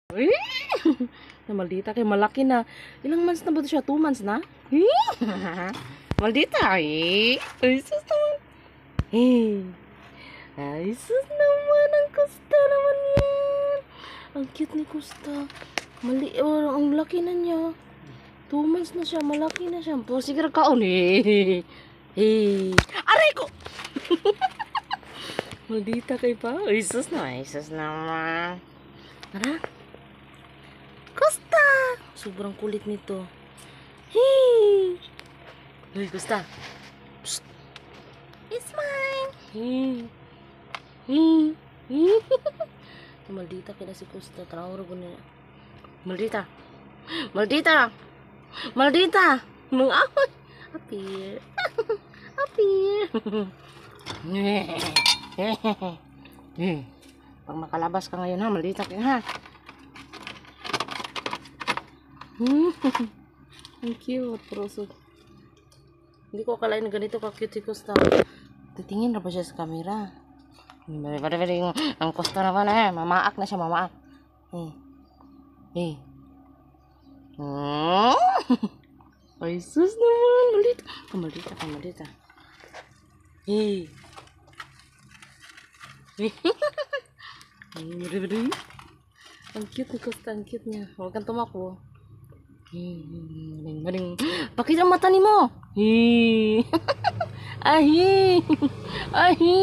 Uy! Maldita kay malaki na. Ilang months na ba ito siya? 2 months na? Maldita. Ay, sus naman. Ay, sus naman. Ang Kusta naman yan. Ang cute ni Kusta. Ang laki na niya. 2 months na siya. Malaki na siya. Po, sige kaon. Aray ko! Maldita kay pa. Ay, sus naman. Ay, sus naman. Tara. Kusta! Sobrang kulit nito. Hey! Hey, Kusta. Psst. It's mine. Maldita kaya si Kusta. Trawag ko niya. Maldita. Maldita. Maldita. Mang-away. Apir. Apir. Pag makalabas ka ngayon ha, maldita ka ha. Ang cute, proso. Hindi ko akalain na ganito ka-cute si Kusta. Titingin na ba siya sa camera? Ang Kusta naman eh. Mamaak na siya, mamaak. Ay, sus naman. Maldita. Maldita, maldita. Ang cute ni Kusta, ang cute niya. Huwag kang tumakbo. Maling. Pakita ang mata ni mo. Ahi. Ahi.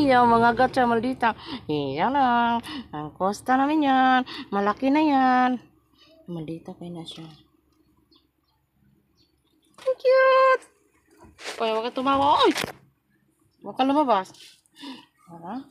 Yung mga gatsa maldita. Yan lang. Ang Kusta namin yan. Malaki na yan. Maldita kayo na siya. Ang cute. Oy, huwag kang tumawa. Oy. Huwag kang lumabas. Hala.